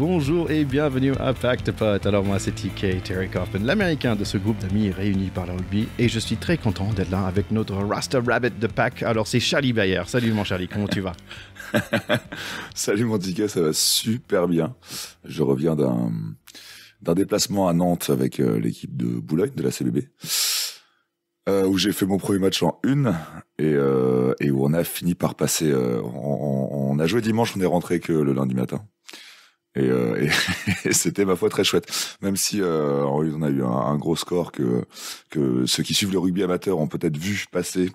bonjour et bienvenue à Pacte Pot. Alors moi c'est TK, Terry Kaufman, l'américain de ce groupe d'amis réunis par le rugby, et je suis très content d'être là avec notre Rasta Rabbit de Pac. Alors c'est Charlie Bayer. Salut mon Charlie, comment tu vas? Salut mon TK, ça va super bien. Je reviens d'un déplacement à Nantes avec l'équipe de Boulogne de la CBB. Où j'ai fait mon premier match en une et où on a fini par passer. On a joué dimanche, on est rentré que le lundi matin. Et c'était ma foi très chouette. Même si on a eu un gros score que ceux qui suivent le rugby amateur ont peut-être vu passer.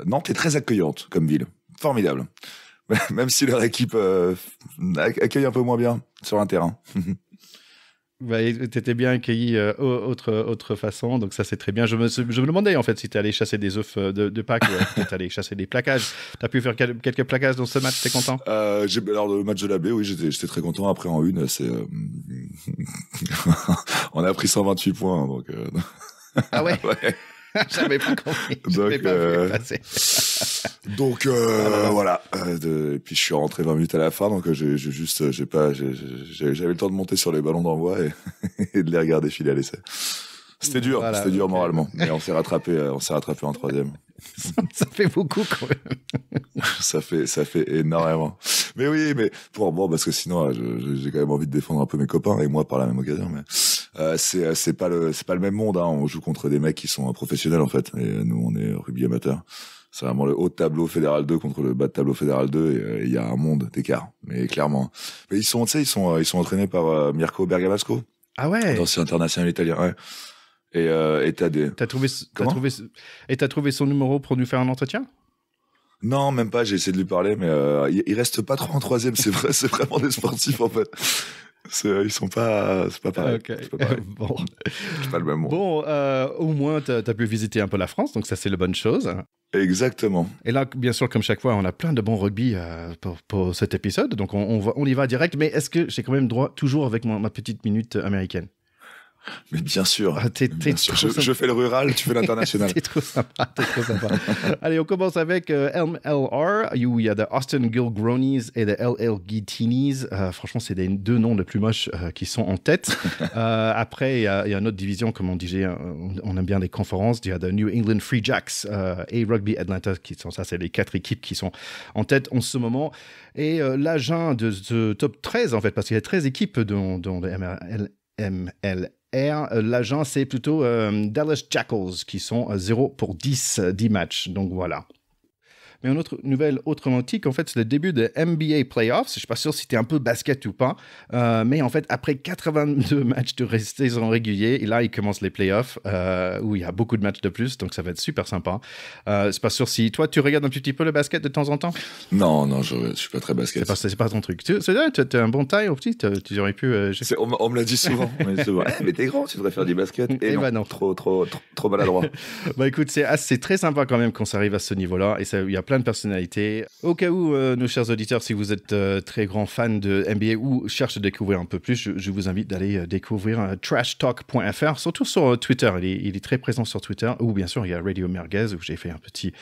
Nantes est très accueillante comme ville, formidable. Même si leur équipe accueille un peu moins bien sur un terrain. Bah, t'étais bien accueilli autre façon, donc ça c'est très bien. Je me demandais en fait si t'es allé chasser des œufs de Pâques ou t'es allé chasser des plaquages. T'as pu faire quelques plaquages dans ce match, t'es content? Alors le match de la baie, oui, j'étais très content. Après en une, c'est on a pris 128 points, donc. Ah ouais. Ouais. J'avais pas compris. J'avais pas vu passer. Donc voilà. Et puis je suis rentré 20 minutes à la fin, donc j'avais le temps de monter sur les ballons d'envoi et de les regarder filer à l'essai. C'était dur, voilà, c'était dur moralement, mais on s'est rattrapé en troisième. Ça fait beaucoup quand même. ça fait énormément. Mais oui, mais parce que sinon j'ai quand même envie de défendre un peu mes copains et moi par la même occasion, mais c'est pas le même monde, hein. On joue contre des mecs qui sont professionnels en fait, et nous on est rugby amateur. C'est vraiment le haut de tableau fédéral 2 contre le bas de tableau fédéral 2, et il y a un monde d'écart, mais clairement. Mais ils sont entraînés par Mirko Bergamasco. Ah ouais. L'ancien international italien, ouais. Et t'as trouvé son numéro pour nous faire un entretien? Non, même pas. J'ai essayé de lui parler, mais il reste pas trop en troisième. C'est vrai, c'est vraiment des sportifs en fait. C'est pas pareil. Okay. C'est pas pareil. Bon, c'est pas le même monde. Bon, au moins t'as pu visiter un peu la France, donc ça c'est la bonne chose. Exactement. Et là, bien sûr, comme chaque fois, on a plein de bons rugby pour cet épisode, donc on y va direct. Mais est-ce que j'ai quand même droit toujours avec ma petite minute américaine? Mais bien sûr. Bien sûr. Je fais le rural, tu fais l'international. T'es trop sympa. Allez, on commence avec MLR, où il y a de Austin Gilgronis et de LL Guitinis. Franchement, c'est les deux noms les plus moches qui sont en tête. Après, il y a une autre division, comme on disait, on aime bien les conférences. Il y a de New England Free Jacks et Rugby Atlanta, c'est les 4 équipes qui sont en tête en ce moment. Et l'agent de ce top 13, en fait, parce qu'il y a 13 équipes dans le MLR. L'agent, c'est plutôt Dallas Jackals qui sont 0 pour 10 matchs. Donc voilà. Mais une autre nouvelle autrement tique, en fait, c'est le début de NBA Playoffs. Je ne suis pas sûr si tu es un peu basket ou pas. Mais en fait, après 82 matchs de saison régulier, et là, il commence les playoffs où il y a beaucoup de matchs de plus. Donc, ça va être super sympa. Je ne suis pas sûr si toi, tu regardes un petit peu le basket de temps en temps? Non, je ne suis pas très basket. C'est pas ton truc. Tu as un bon taille au petit. Tu aurais pu... On me l'a dit souvent. Mais t'es grand, tu devrais faire du basket. Et non, trop maladroit. Bah écoute, c'est très sympa quand même quand ça arrive à ce niveau-là. Et il y a plein de personnalités. Au cas où, nos chers auditeurs, si vous êtes très grands fans de NBA ou cherchez à découvrir un peu plus, je vous invite d'aller découvrir trashtalk.fr, surtout sur Twitter. Il est très présent sur Twitter. Ou bien sûr, il y a Radio Merguez où j'ai fait un petit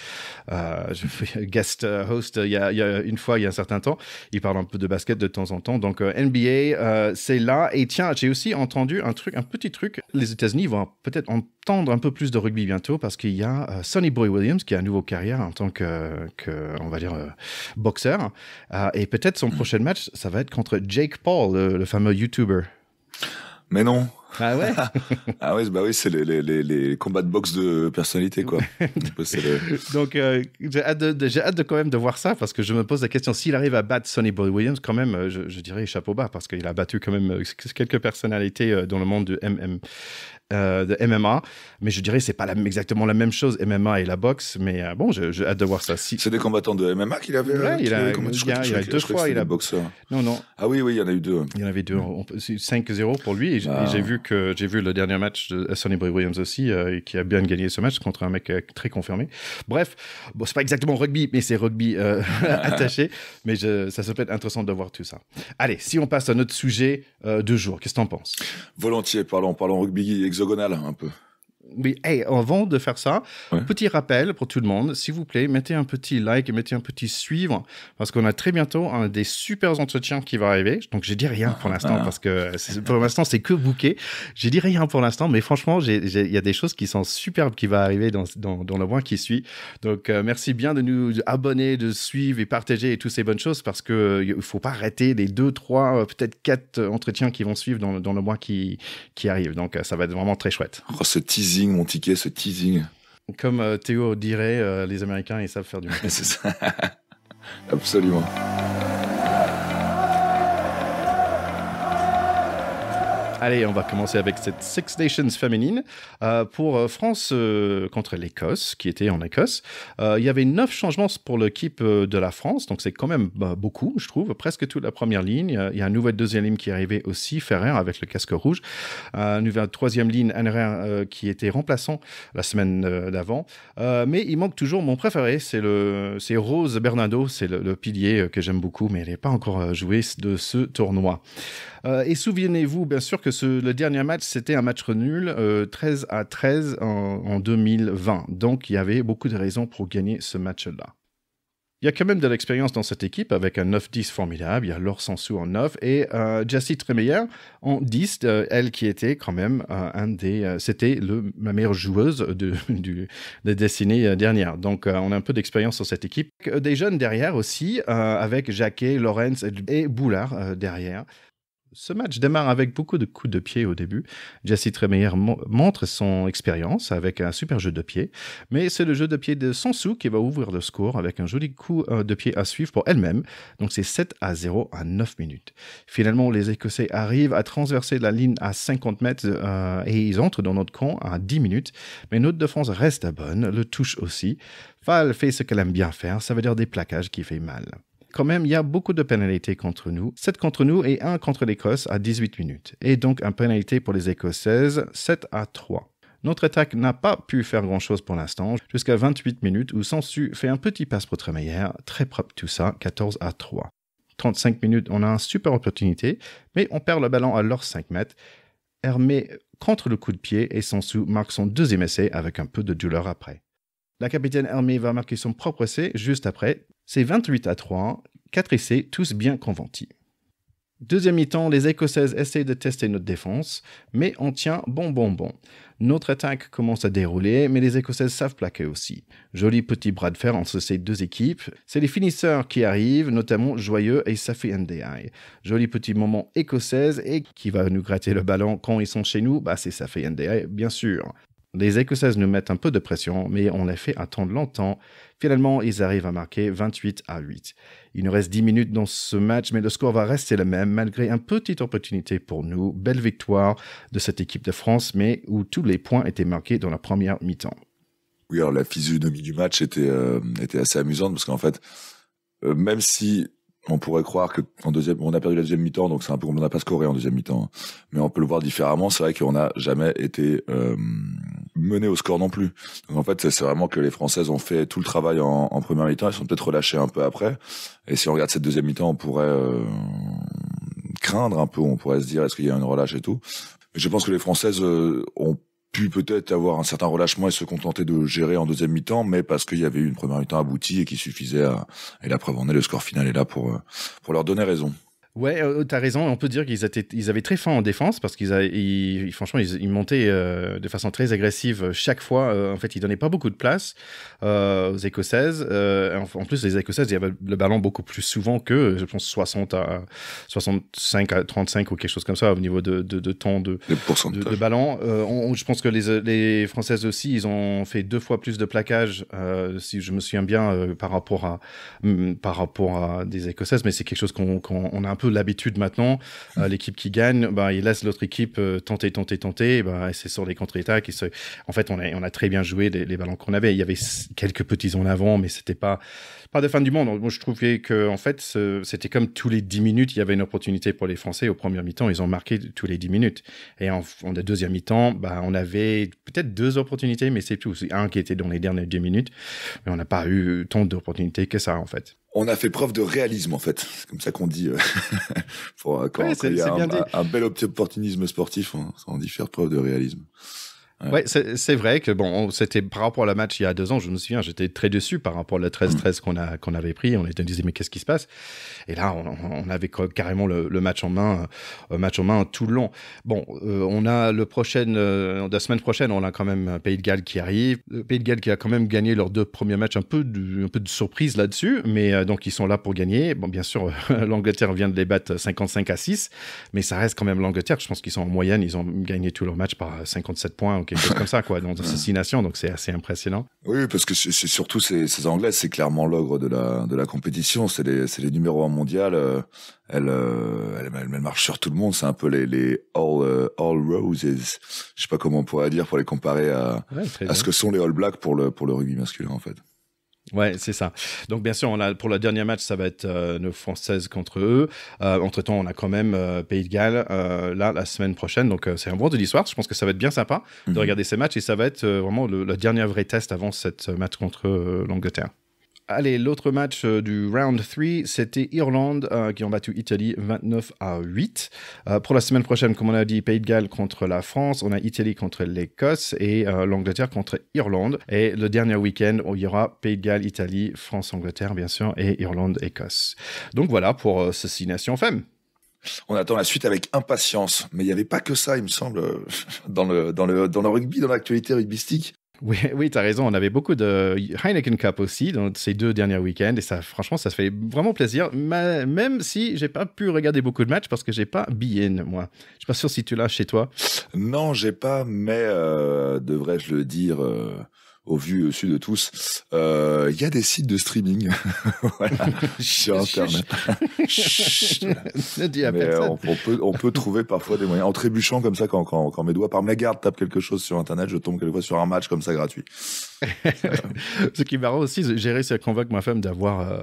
guest host il y a une fois, il y a un certain temps. Il parle un peu de basket de temps en temps. Donc NBA, c'est là. Et tiens, j'ai aussi entendu un petit truc. Les États-Unis vont peut-être entendre un peu plus de rugby bientôt parce qu'il y a Sonny Boy Williams qui a une nouvelle carrière en tant que on va dire boxeur, et peut-être son prochain match ça va être contre Jake Paul, le fameux YouTuber. Mais non. Ah ouais. Ah oui, bah oui, c'est les combats de boxe de personnalité, quoi. Donc j'ai hâte de quand même de voir ça, parce que je me pose la question, s'il arrive à battre Sonny Boy Williams, quand même, je dirais chapeau bas, parce qu'il a battu quand même quelques personnalités dans le monde de MMA, mais je dirais c'est pas exactement la même chose, MMA et la boxe, mais bon, j'ai hâte de voir ça. C'est des combattants de MMA qu'il avait. Ouais, il a deux fois, il a boxeur. Non. Ah oui, il y en a eu deux. Il y en avait deux. 5-0 pour lui. Et j'ai vu le dernier match de Sonny Boy Williams aussi, qui a bien gagné ce match contre un mec très confirmé. Bref, bon, c'est pas exactement rugby, mais c'est rugby attaché. Mais ça peut être intéressant de voir tout ça. Allez, si on passe à notre sujet du jour, qu'est-ce que t'en penses? Volontiers, parlons rugby hexagonal un peu. Oui, hey, avant de faire ça, Ouais. petit rappel pour tout le monde, s'il vous plaît, mettez un petit like et mettez un petit suivre, parce qu'on a très bientôt un des super entretiens qui va arriver. Donc, je dis rien pour l'instant, parce que pour l'instant, c'est que booké. Je dis rien pour l'instant, mais franchement, il y a des choses qui sont superbes qui vont arriver dans le mois qui suit. Donc, merci bien de nous abonner, de suivre et partager et toutes ces bonnes choses, parce que il faut pas arrêter les 2, 3, peut-être 4 entretiens qui vont suivre dans le mois qui arrive. Donc, ça va être vraiment très chouette. Oh, ce teasing, mon ticket, ce teasing. Comme Théo dirait, les Américains, ils savent faire du marketing. C'est ça. Absolument. Allez, on va commencer avec cette Six Nations féminine. Pour France contre l'Écosse, qui était en Écosse, il y avait 9 changements pour l'équipe de la France, donc c'est quand même beaucoup, je trouve, presque toute la première ligne. Il y a une nouvelle deuxième ligne qui est arrivée aussi, Ferrer avec le casque rouge. Une nouvelle troisième ligne, NRR, qui était remplaçant la semaine d'avant. Mais il manque toujours mon préféré, c'est Rose Bernardo, c'est le pilier que j'aime beaucoup, mais elle n'est pas encore joué de ce tournoi. Et souvenez-vous, bien sûr, que le dernier match, c'était un match nul, 13-13 en 2020. Donc, il y avait beaucoup de raisons pour gagner ce match-là. Il y a quand même de l'expérience dans cette équipe avec un 9-10 formidable. Il y a Laure Sansou en 9 et Jessie Tremeyer en 10. Elle qui était quand même c'était la meilleure joueuse de décennie dernière. Donc, on a un peu d'expérience sur cette équipe. Des jeunes derrière aussi, avec Jacquet, Lawrence et Boulard derrière. Ce match démarre avec beaucoup de coups de pied au début. Jessie Tremeyer montre son expérience avec un super jeu de pied, mais c'est le jeu de pied de Sansou qui va ouvrir le score avec un joli coup de pied à suivre pour elle-même. Donc c'est 7-0 à 9 minutes. Finalement, les Écossais arrivent à transverser la ligne à 50 mètres et ils entrent dans notre camp à 10 minutes, mais notre défense reste bonne, le touche aussi. Val fait ce qu'elle aime bien faire, ça veut dire des plaquages qui fait mal. Quand même, il y a beaucoup de pénalités contre nous. 7 contre nous et 1 contre l'Écosse à 18 minutes. Et donc, un pénalité pour les Écossaises, 7-3. Notre attaque n'a pas pu faire grand-chose pour l'instant, jusqu'à 28 minutes où Sansu fait un petit passe pour Tremeyer. Très propre tout ça, 14-3. 35 minutes, on a une super opportunité, mais on perd le ballon à leurs 5 mètres. Hermé contre le coup de pied et Sansu marque son deuxième essai avec un peu de douleur après. La capitaine Hermé va marquer son propre essai juste après. C'est 28-3, 4 essais, tous bien convertis. Deuxième mi-temps, les Écossaises essaient de tester notre défense, mais on tient bon. Notre attaque commence à dérouler, mais les Écossaises savent plaquer aussi. Joli petit bras de fer entre ces deux équipes. C'est les finisseurs qui arrivent, notamment Joyeux et Safi Ndiaye. Joli petit moment écossaise, et qui va nous gratter le ballon quand ils sont chez nous, c'est Safi Ndiaye, bien sûr. Les Écossaises nous mettent un peu de pression, mais on les fait attendre longtemps. Finalement, ils arrivent à marquer 28-8. Il nous reste 10 minutes dans ce match, mais le score va rester le même, malgré une petite opportunité pour nous. Belle victoire de cette équipe de France, mais où tous les points étaient marqués dans la première mi-temps. Oui, alors la physionomie du match était assez amusante, parce qu'en fait, même si on pourrait croire que on a perdu la deuxième mi-temps, donc c'est un peu comme on n'a pas scoré en deuxième mi-temps. Mais on peut le voir différemment. C'est vrai qu'on n'a jamais été mené au score non plus. Donc en fait, c'est vraiment que les Françaises ont fait tout le travail en première mi-temps. Elles sont peut-être relâchées un peu après. Et si on regarde cette deuxième mi-temps, on pourrait craindre un peu. On pourrait se dire, est-ce qu'il y a une relâche et tout. Mais je pense que les Françaises ont pu peut-être avoir un certain relâchement et se contenter de gérer en deuxième mi-temps, mais parce qu'il y avait eu une première mi-temps aboutie et qu'il suffisait et la preuve en est, le score final est là pour leur donner raison. Ouais, t'as raison. On peut dire qu'ils avaient très faim en défense parce franchement, ils montaient de façon très agressive chaque fois. En fait, ils donnaient pas beaucoup de place aux Écossaises. En plus, les Écossaises, il y avait le ballon beaucoup plus souvent que, je pense, 65 à 35 ou quelque chose comme ça au niveau de temps de ballon. Je pense que les Françaises aussi, ils ont fait 2 fois plus de plaquages, si je me souviens bien, par rapport à des Écossaises. Mais c'est quelque chose qu'on a un peu l'habitude maintenant. L'équipe qui gagne, il laisse l'autre équipe tenter, et c'est sur les contre-attaques. En fait, on a très bien joué les ballons qu'on avait. Il y avait quelques petits en avant, mais c'était pas de fin du monde. Moi, je trouvais que en fait, c'était comme tous les 10 minutes, il y avait une opportunité pour les Français. Au premier mi-temps, ils ont marqué tous les 10 minutes. Et en deuxième mi-temps, on avait peut-être 2 opportunités, mais c'est tout. C'est un qui était dans les dernières 10 minutes. Mais on n'a pas eu tant d'opportunités que ça, en fait. On a fait preuve de réalisme, en fait. C'est comme ça qu'on dit. Quand il y a un bel opportunisme sportif, on dit faire preuve de réalisme. Ouais, c'est vrai que bon, c'était par rapport au match il y a 2 ans, je me souviens, j'étais très déçu par rapport au 13-13 qu'on avait pris. On était disait mais qu'est-ce qui se passe? Et là, on avait carrément le match en main, tout le long. Bon, on a la semaine prochaine, on a quand même Pays de Galles qui arrive. Pays de Galles qui a quand même gagné leurs 2 premiers matchs, un peu de surprise là-dessus, mais donc ils sont là pour gagner. Bon, bien sûr, l'Angleterre vient de les battre 55-6, mais ça reste quand même l'Angleterre. Je pense qu'ils sont en moyenne, ils ont gagné tous leurs matchs par 57 points ou quelque chose comme ça, quoi, dans ces 6 nations, donc c'est assez impressionnant. Oui, parce que c'est surtout ces Anglaises, c'est clairement l'ogre de la compétition, c'est les numéros 1 mondial, elles marchent sur tout le monde, c'est un peu les all roses, je sais pas comment on pourrait dire pour les comparer à ce que sont les All Blacks pour le rugby masculin en fait. Ouais, c'est ça. Donc, bien sûr, pour le dernier match, ça va être nos Françaises contre eux. Entre-temps, on a quand même Pays de Galles, là, la semaine prochaine. Donc, c'est un vendredi soir. Je pense que ça va être bien sympa de regarder ces matchs. Et ça va être vraiment le dernier vrai test avant cette match contre l'Angleterre. Allez, l'autre match du round 3, c'était Irlande qui ont battu Italie 29-8. Pour la semaine prochaine, comme on a dit, Pays de Galles contre la France, on a Italie contre l'Écosse et l'Angleterre contre Irlande. Et le dernier week-end, il y aura Pays de Galles, Italie, France, Angleterre, bien sûr, et Irlande, Écosse. Donc voilà pour ces 6 nations femmes. On attend la suite avec impatience, mais il n'y avait pas que ça, il me semble, dans le rugby, dans l'actualité rugbystique. Oui, tu as raison. On avait beaucoup de Heineken Cup aussi dans ces 2 derniers week-ends. Et ça, franchement, ça se fait vraiment plaisir. Même si j'ai pas pu regarder beaucoup de matchs parce que j'ai pas BeIN, moi. Je suis pas sûr si tu l'as chez toi. Non, j'ai pas, mais devrais-je le dire au vu et au su de tous, il y a des sites de streaming voilà, sur Internet. Ne dis à personne. On peut trouver parfois des moyens. En trébuchant comme ça, quand mes doigts par mégarde tapent quelque chose sur Internet, je tombe quelquefois sur un match comme ça gratuit. Ce qui est marrant aussi, j'ai réussi à convaincre ma femme d'avoir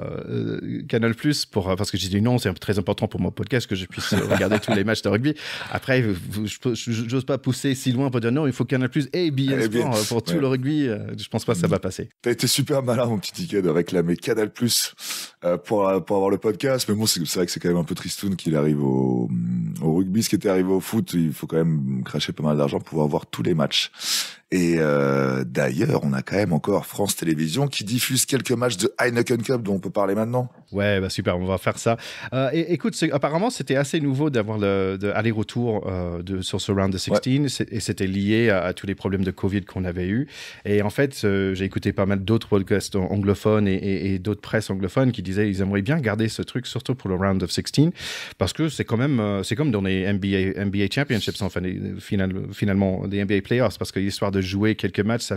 Canal+, parce que j'ai dit non, c'est très important pour mon podcast que je puisse regarder tous les matchs de rugby. Après, j'ose pas pousser si loin pour dire non, il faut Canal+, et BeIN Sport pour tout le rugby. Je pense pas que ça va passer. T'as été super malin, mon petit ticket, de réclamer Canal+, pour avoir le podcast. Mais bon, c'est vrai que c'est quand même un peu tristoun qu'il arrive au rugby. Ce qui était arrivé au foot, il faut quand même cracher pas mal d'argent pour pouvoir voir tous les matchs. Et d'ailleurs, on a quand même encore France Télévisions qui diffuse quelques matchs de Heineken Cup dont on peut parler maintenant. Ouais, bah super, on va faire ça. Et écoute, apparemment, c'était assez nouveau d'avoir aller-retour sur ce round de 16, ouais. Et c'était lié à tous les problèmes de Covid qu'on avait eu. Et en fait, j'ai écouté pas mal d'autres podcasts anglophones et d'autres presses anglophones qui disaient qu'ils aimeraient bien garder ce truc, surtout pour le round of 16, parce que c'est quand même, c'est comme dans les NBA Championships, enfin, finalement, les NBA Playoffs, parce que l'histoire de jouer quelques matchs, ça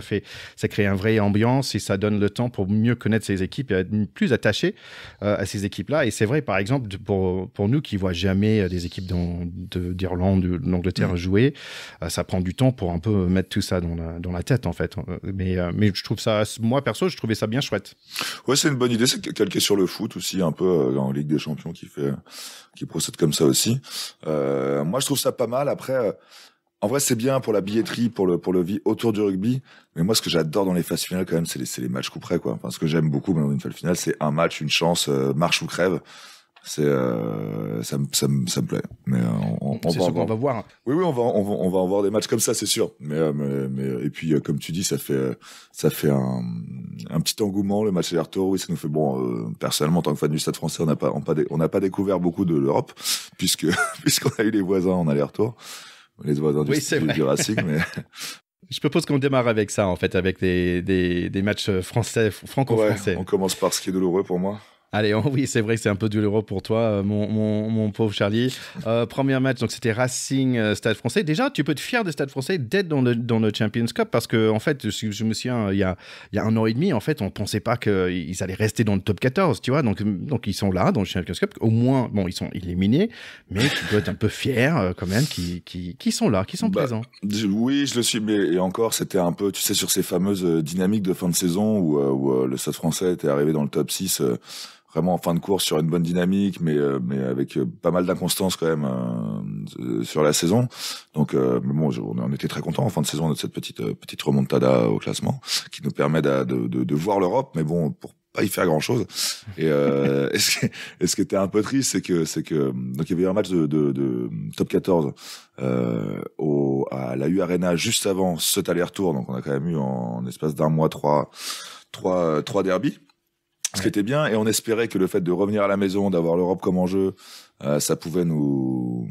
crée une vraie ambiance et ça donne le temps pour mieux connaître ces équipes et être plus attaché à ces équipes-là. Et c'est vrai, par exemple, pour nous qui ne voient jamais des équipes d'Irlande, d'Angleterre jouer, ça prend du temps pour un peu mettre tout ça dans la tête, en fait. Mais je trouve ça, moi, perso, je trouvais ça bien chouette. Ouais, c'est une bonne idée. C'est calqué sur le foot aussi, un peu en Ligue des Champions qui procède comme ça aussi. Moi, je trouve ça pas mal. Après, en vrai, c'est bien pour la billetterie, pour le vie autour du rugby. Mais moi, ce que j'adore dans les phases finales, quand même, c'est les matchs coup près, quoi. Enfin, ce que j'aime beaucoup dans une phase finale, c'est un match, une chance, marche ou crève. Ça me plaît. Mais c'est sûr qu'on va voir. Oui, on va en voir des matchs comme ça, c'est sûr. Mais et puis comme tu dis, ça fait un petit engouement le match aller-retour. Oui, ça nous fait personnellement, en tant que fan du Stade Français, on n'a pas découvert beaucoup de l'Europe puisqu'on a eu les voisins en aller-retour. Les voisins du Racing, mais... Je propose qu'on démarre avec ça, en fait, avec des matchs franco-français. Ouais, on commence par ce qui est douloureux pour moi. Allez, oui, c'est vrai que c'est un peu douloureux pour toi, mon pauvre Charlie. Premier match, donc c'était Racing Stade Français. Déjà, tu peux être fier de Stade Français d'être dans le Champions Cup parce que, en fait, je me souviens, il y a 1 an et demi, en fait, on pensait pas qu'ils allaient rester dans le top 14, tu vois. Donc ils sont là dans le Champions Cup. Au moins, bon, ils sont éliminés, mais tu dois être un peu fier quand même qui sont là, qui sont présents. Oui, je le suis, mais et encore, c'était un peu, tu sais, sur ces fameuses dynamiques de fin de saison où le Stade Français était arrivé dans le top 6. Vraiment en fin de course sur une bonne dynamique, mais avec pas mal d'inconstance quand même sur la saison. Donc, mais bon, on était très contents en fin de saison de cette petite remontada au classement qui nous permet de voir l'Europe. Mais bon, pas y faire grand chose. Et ce qui était un peu triste, c'est que donc il y avait eu un match de top 14 à la U Arena juste avant cet aller-retour. Donc on a quand même eu en espace d'un mois trois derbies. Ce qui était bien, et on espérait que le fait de revenir à la maison, d'avoir l'Europe comme enjeu, ça pouvait nous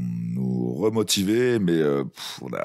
remotiver, mais on a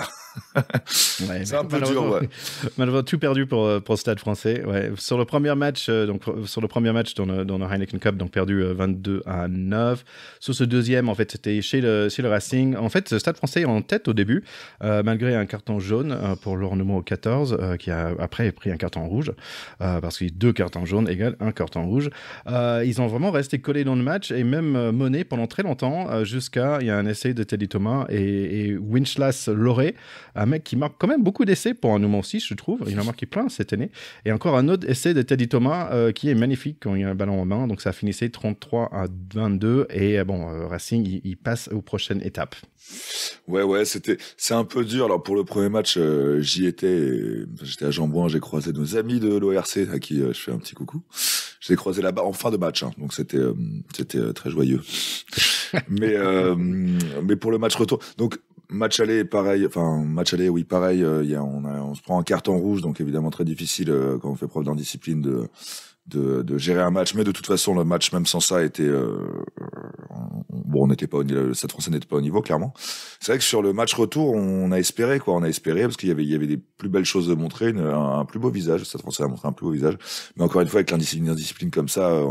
c'est un peu dur, ouais. Malheureusement, tout perdu pour le Stade Français. Ouais. Sur le premier match, sur le premier match dans le Heineken Cup, donc perdu 22-9. Sur ce deuxième, en fait, c'était chez le Racing. En fait, le Stade Français est en tête au début, malgré un carton jaune pour leur numéro 14, qui a après pris un carton rouge, parce que 2 cartons jaunes égale un carton rouge. Ils ont vraiment resté collés dans le match et même menés pendant très longtemps, jusqu'à il y a un essai de Teddy Thomas et Winchlass Loré, un mec qui marque quand même beaucoup d'essais pour un numéro 6, je trouve. Il en a marqué plein cette année. Et encore un autre essai de Teddy Thomas qui est magnifique quand il y a un ballon en main. Donc ça finissait 33-22. Et Racing, il passe aux prochaines étapes. Ouais, c'est un peu dur. Alors pour le premier match, j'étais à Jambouin, j'ai croisé nos amis de l'ORC à qui je fais un petit coucou. Je les ai croisés là-bas en fin de match, hein, donc c'était très joyeux. mais pour le match retour, donc match aller pareil, oui pareil. On se prend un carton rouge, donc évidemment très difficile quand on fait preuve d'indiscipline de gérer un match, mais de toute façon le match même sans ça était on n'était pas le Stade Français n'était pas au niveau, clairement. C'est vrai que sur le match retour on a espéré parce qu'il y avait des plus belles choses à montrer, un plus beau visage. Le Stade Français a montré un plus beau visage, mais encore une fois avec l'indiscipline comme ça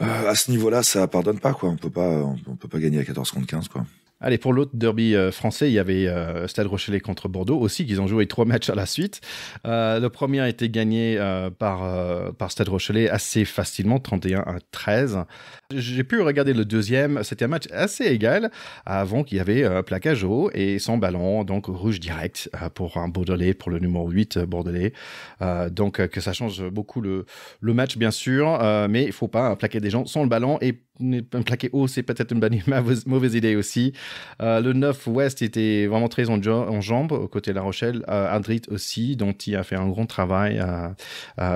à ce niveau-là, ça pardonne pas, quoi. On peut pas gagner à 14 contre 15, quoi. Allez, pour l'autre derby français, il y avait Stade Rochelet contre Bordeaux aussi, qu'ils ont joué 3 matchs à la suite. Le premier a été gagné par Stade Rochelet assez facilement, 31-13. J'ai pu regarder le deuxième, c'était un match assez égal, avant qu'il y avait plaquage haut et sans ballon, donc rouge direct pour un Bordelais, pour le numéro 8 Bordelais. Donc que ça change beaucoup le match, bien sûr, mais il faut pas plaquer des gens sans le ballon, et plaquer haut, c'est peut-être une mauvaise idée aussi. Le 9 Ouest était vraiment très en jambes, côté La Rochelle. Adrit aussi, dont il a fait un grand travail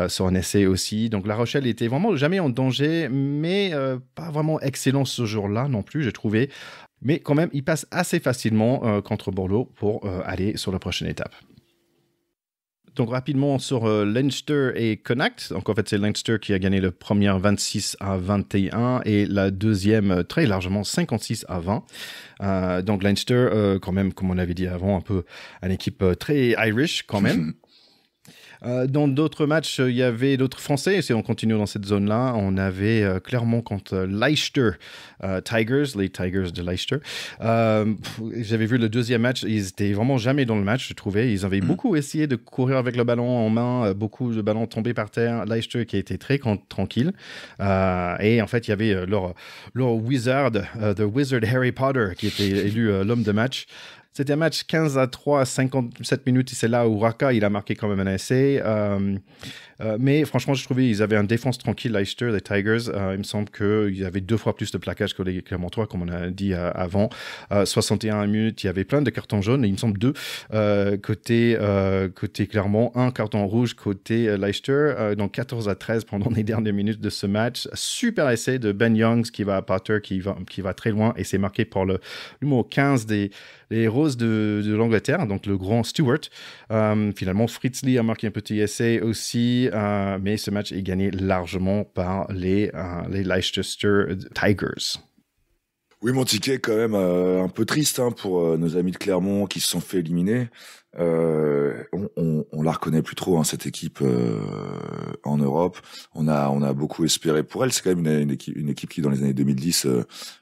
sur un essai aussi. Donc La Rochelle était vraiment jamais en danger, mais pas vraiment excellent ce jour-là non plus, j'ai trouvé. Mais quand même, il passe assez facilement contre Bordeaux pour aller sur la prochaine étape. Donc rapidement sur Leinster et Connacht. Donc en fait c'est Leinster qui a gagné le premier 26-21 et la deuxième très largement 56-20. Donc Leinster quand même, comme on l'avait dit avant, un peu une équipe très Irish quand même. Dans d'autres matchs, il y avait d'autres Français. Si on continue dans cette zone-là, on avait Clermont contre Leicester Tigers, les Tigers de Leicester. J'avais vu le deuxième match, ils étaient vraiment jamais dans le match, je trouvais. Ils avaient beaucoup essayé de courir avec le ballon en main, beaucoup de ballons tombés par terre. Leicester qui était très tranquille. Et en fait, il y avait leur wizard, the wizard Harry Potter, qui était élu l'homme de match. C'était un match 15-3 à 57 minutes, et c'est là où Raka, il a marqué quand même un essai. Mais franchement, je trouvais qu'ils avaient une défense tranquille, Leicester, les Tigers. Il me semble qu'il y avait 2 fois plus de plaquages que les Clermontois, comme on a dit avant. 61 minutes, il y avait plein de cartons jaunes, et il me semble 2 côté Clermont, 1 carton rouge côté Leicester. Donc 14-13 pendant les dernières minutes de ce match. Super essai de Ben Youngs qui va à Potter, qui va très loin, et c'est marqué par le numéro 15 les Roses de l'Angleterre, donc le grand Stewart. Finalement, Fritz Lee a marqué un petit essai aussi, mais ce match est gagné largement par les Leicester Tigers. Oui, mon ticket quand même un peu triste pour nos amis de Clermont qui se sont fait éliminer. On la reconnaît plus trop, cette équipe en Europe. On a beaucoup espéré pour elle. C'est quand même une équipe qui dans les années 2010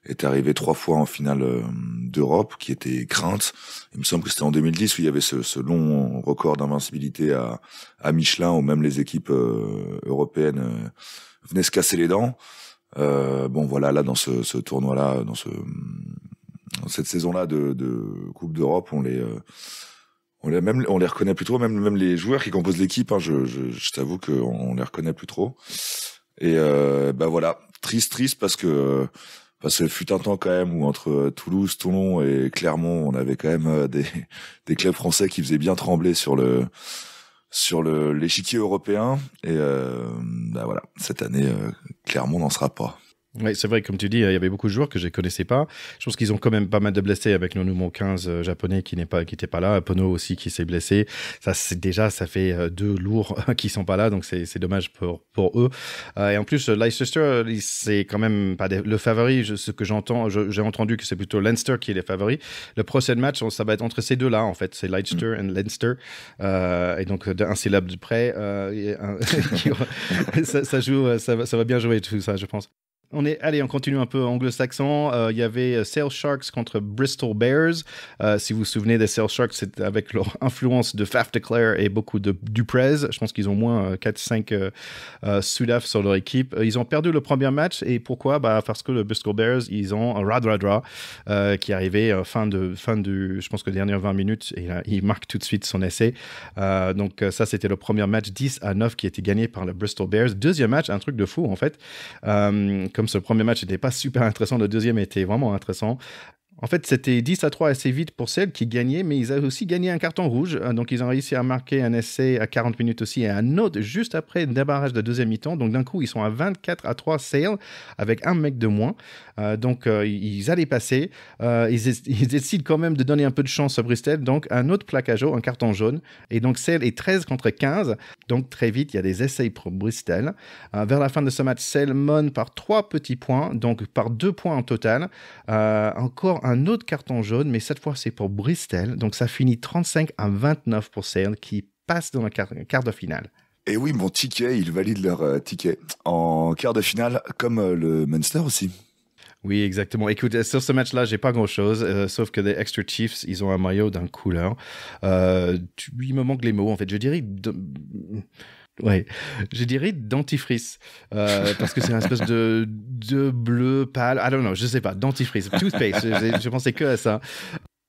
est arrivée 3 fois en finale d'Europe, qui était crainte. Il me semble que c'était en 2010 où il y avait ce long record d'invincibilité à Michelin, où même les équipes européennes venaient se casser les dents. Bon voilà, là dans ce tournoi-là, dans cette saison-là de Coupe d'Europe, on les reconnaît plus trop, même les joueurs qui composent l'équipe, je t'avoue qu'on les reconnaît plus trop. Et voilà, triste parce que fut un temps quand même où entre Toulouse, Toulon et Clermont, on avait quand même des clubs français qui faisaient bien trembler sur sur l'échiquier européen. Et voilà, cette année, Clermont n'en sera pas. Oui, c'est vrai, comme tu dis, il y avait beaucoup de joueurs que je ne connaissais pas. Je pense qu'ils ont quand même pas mal de blessés avec le numéro 15 japonais qui n'était pas là. Pono aussi qui s'est blessé. Ça fait 2 lourds qui sont pas là, donc c'est dommage pour eux. Et en plus, Leicester, c'est quand même pas le favori. Ce que j'entends, j'ai entendu que c'est plutôt Leinster qui est le favori. Le prochain match, ça va être entre ces deux-là, en fait. C'est Leicester et Leinster. Et donc, d'un syllabe de près, ça joue, ça va bien jouer tout ça, je pense. On continue un peu anglo-saxon. Il y avait Sale Sharks contre Bristol Bears. Si vous vous souvenez des Sale Sharks, c'est avec leur influence de Faf de Cler et beaucoup de Duprez. Je pense qu'ils ont moins 4-5 Sudaf sur leur équipe. Ils ont perdu le premier match. Et pourquoi? Parce que le Bristol Bears, ils ont un Radradra qui est arrivé fin de, je pense que les dernières 20 minutes, et il marque tout de suite son essai. Donc ça, c'était le premier match 10-9 qui a été gagné par le Bristol Bears. Deuxième match, un truc de fou en fait. Comme ce premier match n'était pas super intéressant, le deuxième était vraiment intéressant. En fait, c'était 10-3 assez vite pour celle qui gagnait, mais ils avaient aussi gagné un carton rouge. Donc, ils ont réussi à marquer un essai à 40 minutes aussi et un autre juste après le débarrage de deuxième mi-temps. Donc, d'un coup, ils sont à 24-3 Sale avec un mec de moins. Donc, ils allaient passer. Ils décident quand même de donner un peu de chance à Bristol. Donc, un autre plaquage, un carton jaune. Et donc, Sale est 13 contre 15. Donc, très vite, il y a des essais pour Bristol. Vers la fin de ce match, Sale mène par 3 petits points, donc par 2 points en total. Encore un autre carton jaune, mais cette fois c'est pour Bristol. Donc ça finit 35-29 pour Sale qui passe dans le quart de finale. Et oui, mon ticket, ils valident leur ticket en quart de finale, comme le Munster aussi. Oui, exactement. Écoute, sur ce match-là, j'ai pas grand-chose, sauf que les Exeter Chiefs, ils ont un maillot d'un couleur. Il me manque les mots, en fait. Je dirais... Ouais, je dirais dentifrice, parce que c'est une espèce de bleu pâle. I don't know, je sais pas, dentifrice, toothpaste, je pensais que à ça.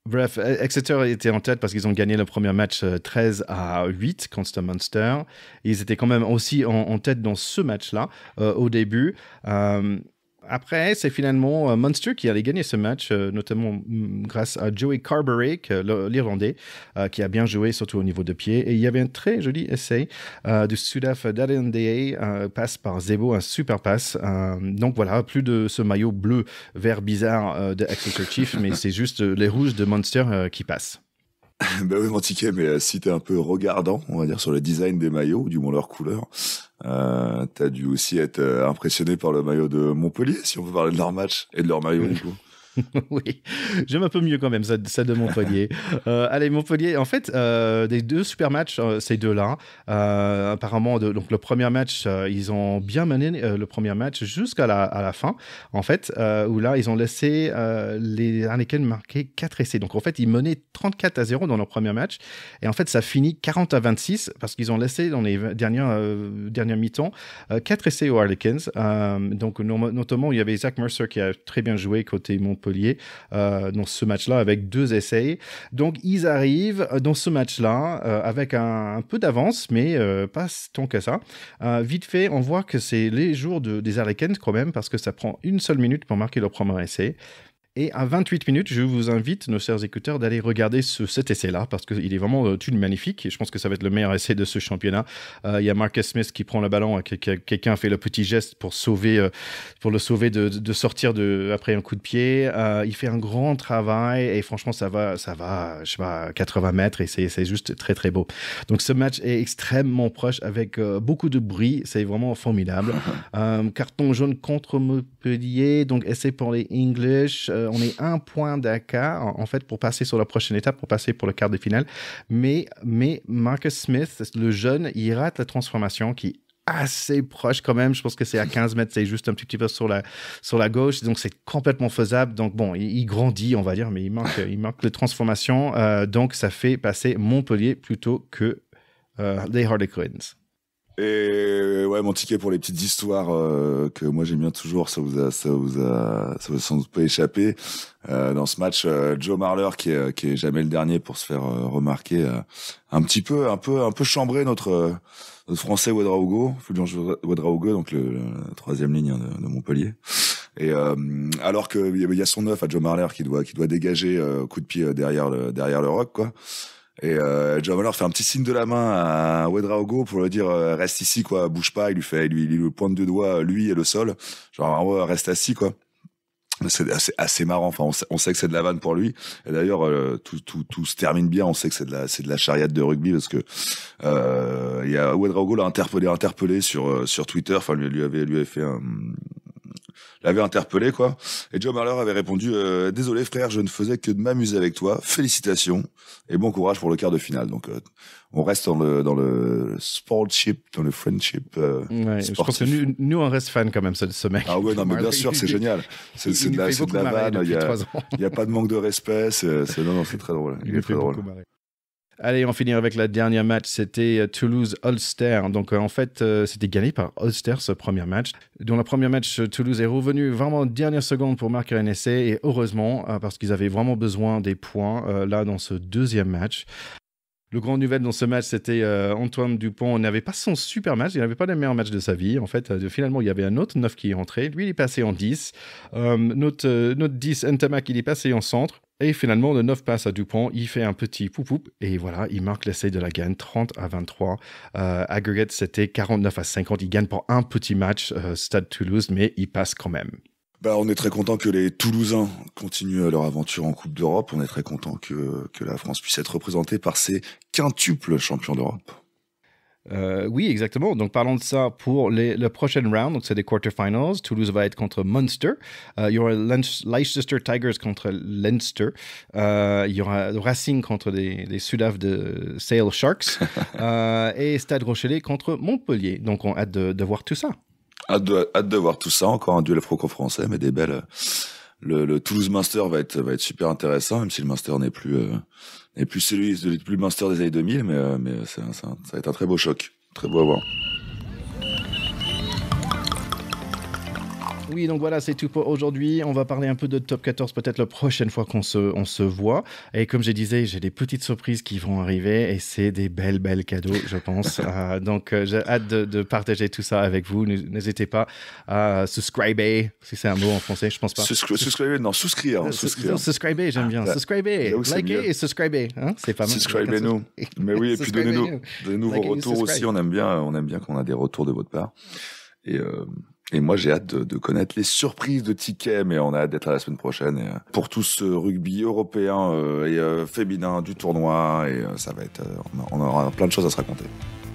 Bref, Exeter était en tête parce qu'ils ont gagné le premier match 13-8 contre Munster. Ils étaient quand même aussi en tête dans ce match-là au début. Après, c'est finalement Munster qui allait gagner ce match, notamment grâce à Joey Carberry, l'Irlandais, qui a bien joué, surtout au niveau de pied. Et il y avait un très joli essai du Sudaf d'Adendae, passe par Zebo, un super passe. Donc voilà, plus de ce maillot bleu vert bizarre de Exeter Chiefs, mais c'est juste les rouges de Munster qui passent. Ben oui, mon ticket, mais si t'es un peu regardant, on va dire, sur le design des maillots, ou du moins leur couleur, t'as dû aussi être impressionné par le maillot de Montpellier, si on veut parler de leur match et de leur maillot, du coup. Oui, j'aime un peu mieux quand même ça de Montpellier. Allez, Montpellier, en fait, des 2 super matchs, ces deux-là. Apparemment, donc le premier match, ils ont bien mené le premier match jusqu'à la fin, en fait, où là, ils ont laissé les Harlequins marquer 4 essais. Donc, en fait, ils menaient 34-0 dans leur premier match. Et en fait, ça finit 40-26 parce qu'ils ont laissé dans les dernières mi-temps 4 essais aux Harlequins. Donc, notamment, il y avait Zach Mercer qui a très bien joué côté Montpellier dans ce match-là avec 2 essais. Donc, ils arrivent dans ce match-là avec un peu d'avance, mais pas tant que ça. Vite fait, on voit que c'est les jours des Harlequins quand même, parce que ça prend 1 seule minute pour marquer leur premier essai. Et à 28 minutes, je vous invite, nos chers écouteurs, d'aller regarder cet essai-là, parce qu'il est vraiment tout magnifique, et je pense que ça va être le meilleur essai de ce championnat. Il y a Marcus Smith qui prend le ballon, quelqu'un fait le petit geste pour le sauver de sortir après un coup de pied. Il fait un grand travail, et franchement, ça va, je sais pas, 80 mètres, et c'est juste très, très beau. Donc, ce match est extrêmement proche, avec beaucoup de bruit, c'est vraiment formidable. Carton jaune contre Montpellier, donc essai pour les English. On est 1 point d'écart, en fait, pour passer sur la prochaine étape, pour passer pour le quart de finale. Mais Marcus Smith, le jeune, il rate la transformation qui est assez proche quand même. Je pense que c'est à 15 mètres, c'est juste un petit peu sur la gauche. Donc, c'est complètement faisable. Donc, bon, il grandit, on va dire, mais il manque de transformation. Donc, ça fait passer Montpellier plutôt que les Harlequins. Et ouais, mon ticket pour les petites histoires que moi j'aime bien toujours, ça vous a sans doute pas échappé. Dans ce match, Joe Marler qui est jamais le dernier pour se faire remarquer, un peu chambré notre français Ouedraogo, Fulgence Ouedraogo, donc le 3e ligne de Montpellier. Et alors que il y a son neuf à Joe Marler qui doit dégager coup de pied derrière le rock, quoi. Et Joe Miller fait un petit signe de la main à Ouedraogo pour lui dire reste ici quoi, bouge pas. Il lui pointe deux doigts lui et le sol, genre ouais, reste assis quoi. C'est assez marrant. Enfin, on sait que c'est de la vanne pour lui. Et d'ailleurs, tout se termine bien. On sait que c'est de la charriade de rugby parce que il y a Ouedraogo l'a interpellé sur Twitter. Enfin, lui avait fait l'avait interpellé quoi. Et Joe Marler avait répondu désolé frère, je ne faisais que de m'amuser avec toi. Félicitations et bon courage pour le quart de finale. Donc on reste dans le sportship, dans le friendship. Ouais, je pense que nous on reste fan quand même de ce mec. Ah ouais, non mais bien sûr, c'est génial. C'est de la vanne. Il y a pas de manque de respect. C'est très drôle. Il est très drôle. Allez, on finit avec la dernière match, c'était Toulouse-Ulster. Donc en fait, c'était gagné par Ulster ce premier match. Dans le premier match, Toulouse est revenu vraiment en dernière seconde pour marquer un essai et heureusement, parce qu'ils avaient vraiment besoin des points là dans ce deuxième match. Le grand nouvelle dans ce match, c'était Antoine Dupont n'avait pas son super match, il n'avait pas le meilleur match de sa vie. En fait, finalement, il y avait un autre 9 qui est entré. Lui, il est passé en 10. Notre 10, Ntamak, il est passé en centre. Et finalement, le 9 passe à Dupont, il fait un petit poup et voilà, il marque l'essai de la gagne 30-23. Aggregate, c'était 49-50. Il gagne pour un petit match, Stade Toulouse, mais il passe quand même. On est très content que les Toulousains continuent leur aventure en Coupe d'Europe. On est très content que la France puisse être représentée par ces quintuples champions d'Europe. Oui, exactement. Donc, parlons de ça pour le prochain round. Donc, c'est des quarterfinals. Toulouse va être contre Munster. Il y aura Leicester Tigers contre Leinster. Il y aura Racing contre les Sudaf de Sale Sharks. Et Stade Rochelet contre Montpellier. Donc, on a hâte de voir tout ça. Hâte de voir tout ça. Encore un duel franco-français, mais des belles. Le Toulouse-Munster va être super intéressant, même si le Munster n'est plus le Munster des années 2000, mais ça va être un très beau choc, très beau à voir. Oui, donc voilà, c'est tout pour aujourd'hui. On va parler un peu de Top 14 peut-être la prochaine fois qu'on se voit. Et comme je disais, j'ai des petites surprises qui vont arriver et c'est des belles cadeaux, je pense. Donc, j'ai hâte de partager tout ça avec vous. N'hésitez pas à subscriber, si c'est un mot en français, je pense pas. Subscriber, non, souscrire. Subscriber, j'aime bien. Subscriber, liker et subscriber. Hein, c'est pas mal. Subscribez-nous. Mais oui, et puis donnez-nous vos retours aussi. On aime bien qu'on a des retours de votre part. Et moi, j'ai hâte de connaître les surprises de tickets, mais on a hâte d'être là la semaine prochaine. Et pour tout ce rugby européen et féminin du tournoi, et ça va être, on aura plein de choses à se raconter.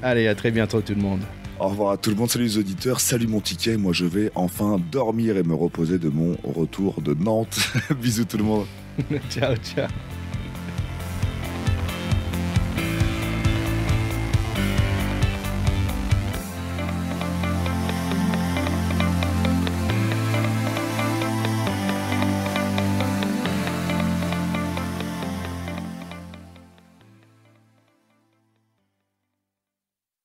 Allez, à très bientôt tout le monde. Au revoir à tout le monde, salut les auditeurs, salut mon ticket. Moi, je vais enfin dormir et me reposer de mon retour de Nantes. Bisous tout le monde. Ciao.